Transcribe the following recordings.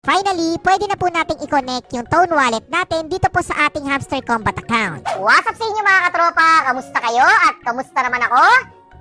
finally, pwede na po nating i-connect yung Tone Wallet natin dito po sa ating Hamster Combat account. What's up sa inyo mga katropa? Kamusta kayo? At kamusta naman ako?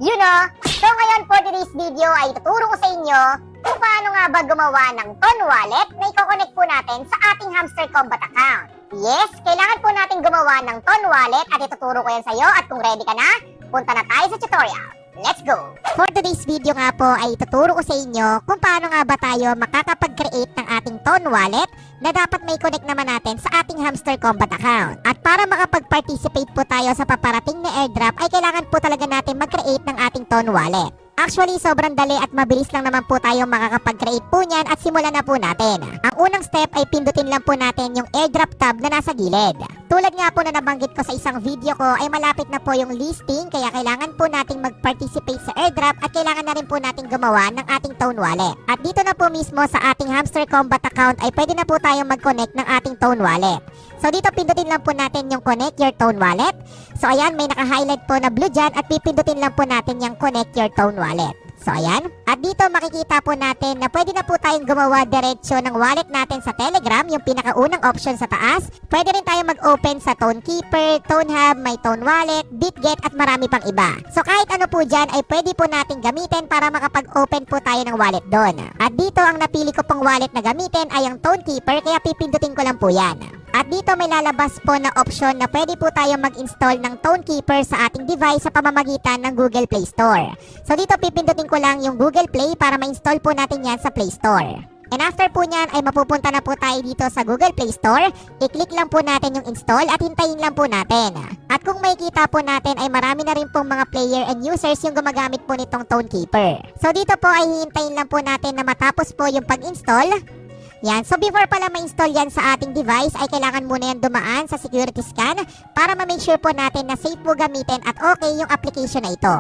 You know, so ngayon for today's video ay tuturo ko sa inyo kung paano nga ba gumawa ng Tone Wallet na i-connect po natin sa ating Hamster Combat account. Yes, kailangan po natin gumawa ng Tone Wallet at ituturo ko yan sa iyo at kung ready ka na, punta na tayo sa tutorial. Let's go! For today's video nga po ay ituturo ko sa inyo kung paano nga ba tayo makakapag-create ng ating Tone Wallet na dapat may connect naman natin sa ating Hamster Combat account. At para makapag-participate po tayo sa paparating na airdrop ay kailangan po talaga natin mag-create ng ating Tone Wallet. Actually, sobrang dali at mabilis lang naman po tayo makakapag-create po niyan at simulan na po natin. Ang unang step ay pindutin lang po natin yung airdrop tab na nasa gilid. Tulad nga po na nabanggit ko sa isang video ko ay malapit na po yung listing kaya kailangan po nating mag-participate sa airdrop at kailangan na rin po nating gumawa ng ating Tone Wallet. At dito na po mismo sa ating Hamster Combat account ay pwede na po tayong mag-connect ng ating Tone Wallet. So dito pindutin lang po natin yung connect your Tone Wallet. So ayan, may naka-highlight po na blue dyan at pipindutin lang po natin yung connect your Tone Wallet. So ayan, at dito makikita po natin na pwede na po tayong gumawa diretsyo ng wallet natin sa Telegram, yung pinakaunang option sa taas. Pwede rin tayong mag-open sa Tonekeeper, ToneHub, My Tone Wallet, BitGet at marami pang iba. So kahit ano po dyan ay pwede po natin gamitin para makapag-open po tayo ng wallet doon. At dito ang napili ko pong wallet na gamitin ay ang Tonekeeper kaya pipindutin ko lang po yan. At dito may lalabas po na option na pwede po tayo mag-install ng Tonekeeper sa ating device sa pamamagitan ng Google Play Store. So dito pipindutin ko lang yung Google Play para ma-install po natin yan sa Play Store. And after po nyan ay mapupunta na po tayo dito sa Google Play Store. I-click lang po natin yung install at hintayin lang po natin. At kung makikita po natin ay marami na rin pong mga player and users yung gumagamit po nitong Tonekeeper. So dito po ay hihintayin lang po natin na matapos po yung pag-install. Yan, so before pala ma-install yan sa ating device ay kailangan muna yan dumaan sa security scan para ma-make sure po natin na safe po gamitin at okay yung application na ito.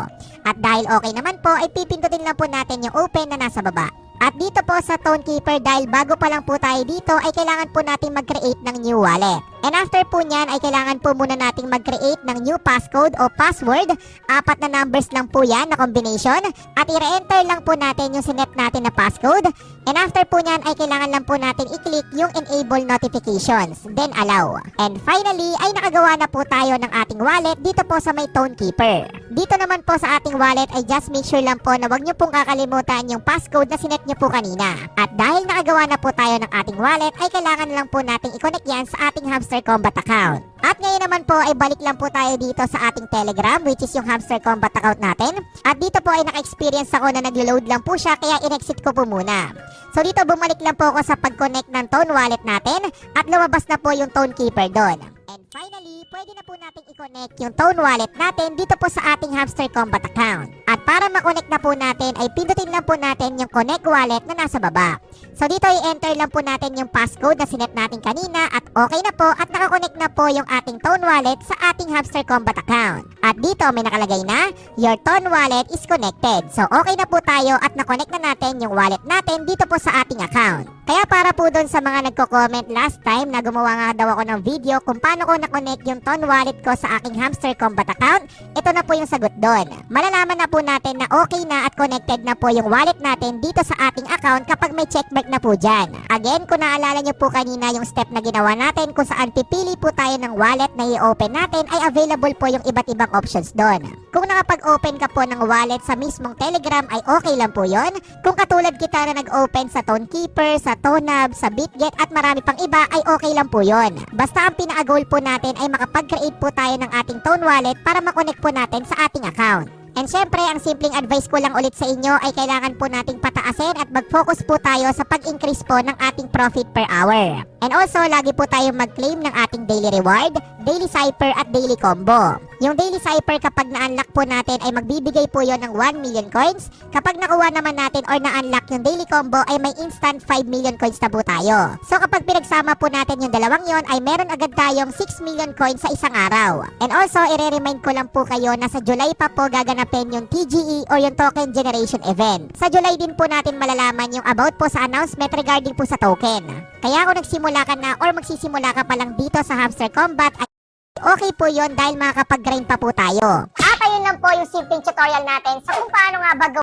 At dahil okay naman po ay pipindutin lang po natin yung open na nasa baba. At dito po sa Tonekeeper dahil bago pa lang po tayo dito ay kailangan po natin mag-create ng new wallet. And after po nyan ay kailangan po muna nating mag-create ng new passcode o password. 4 na numbers lang po yan na combination. At i-re-enter lang po natin yung sinet natin na passcode. And after po nyan ay kailangan lang po natin i-click yung enable notifications. Then allow. And finally ay nakagawa na po tayo ng ating wallet dito po sa may Tonekeeper. Dito naman po sa ating wallet ay just make sure lang po na wag nyo pong kakalimutan yung passcode na sinet nyo po kanina. At dahil nakagawa na po tayo ng ating wallet ay kailangan lang po nating i-connect yan sa ating Hamster Combat account. At ngayon naman po ay balik lang po tayo dito sa ating Telegram which is yung Hamster Combat account natin. At dito po ay naka-experience ako na naglo-load lang po siya kaya in-exit ko po muna. So dito bumalik lang po ako sa pag-connect ng Tone Wallet natin at lumabas na po yung Tonekeeper doon. And finally, pwede na po natin i-connect yung Tone Wallet natin dito po sa ating Hamster Combat account. At para ma-connect na po natin ay pindutin lang po natin yung Connect Wallet na nasa baba. So dito i-enter lang po natin yung passcode na sinet natin kanina at okay na po at nakakonect na po yung ating Tone Wallet sa ating Hamster Combat account. At dito may nakalagay na, your Tone Wallet is connected. So okay na po tayo at na-connect na natin yung wallet natin dito po sa ating account. Kaya para po doon sa mga nagko-comment last time na gumawa nga daw ako ng video kung paano ko na-connect yung Tone Wallet ko sa aking Hamster Combat account, ito na po yung sagot doon. Malalaman na po natin na okay na at connected na po yung wallet natin dito sa ating account kapag may checkmark na po dyan. Again, kung naalala nyo po kanina yung step na ginawa natin kung saan pipili po tayo ng wallet na i-open natin ay available po yung iba't ibang options doon. Kung nakapag-open ka po ng wallet sa mismong Telegram ay okay lang po yon. Kung katulad kita na nag-open sa Tonekeeper, sa ToneHub, sa BitGet at marami pang iba ay okay lang po yon. Basta ang pinaka-goal po natin ay makapag-create po tayo ng ating Tone Wallet para makonect po natin sa ating account. And syempre, ang simpleng advice ko lang ulit sa inyo ay kailangan po nating pataasin at mag-focus po tayo sa pag-increase po ng ating profit per hour. And also, lagi po tayo mag-claim ng ating daily reward, daily cipher at daily combo. Yung daily cipher kapag na-unlock po natin ay magbibigay po yon ng 1 million coins. Kapag nakuha naman natin or na-unlock yung daily combo ay may instant 5 million coins na po tayo. So kapag pinagsama po natin yung dalawang yon ay meron agad tayong 6 million coins sa isang araw. And also, i-remind ko lang po kayo na sa July pa po gaganapin yung TGE or yung Token Generation Event. Sa July din po natin malalaman yung about po sa announcement regarding po sa token. Kaya kung nagsimula ka na or magsisimula ka pa lang dito sa Hamster Combat ay okay po yon dahil makakapag-grind pa po tayo. At ayun lang po yung simpleng tutorial natin sa kung paano nga ba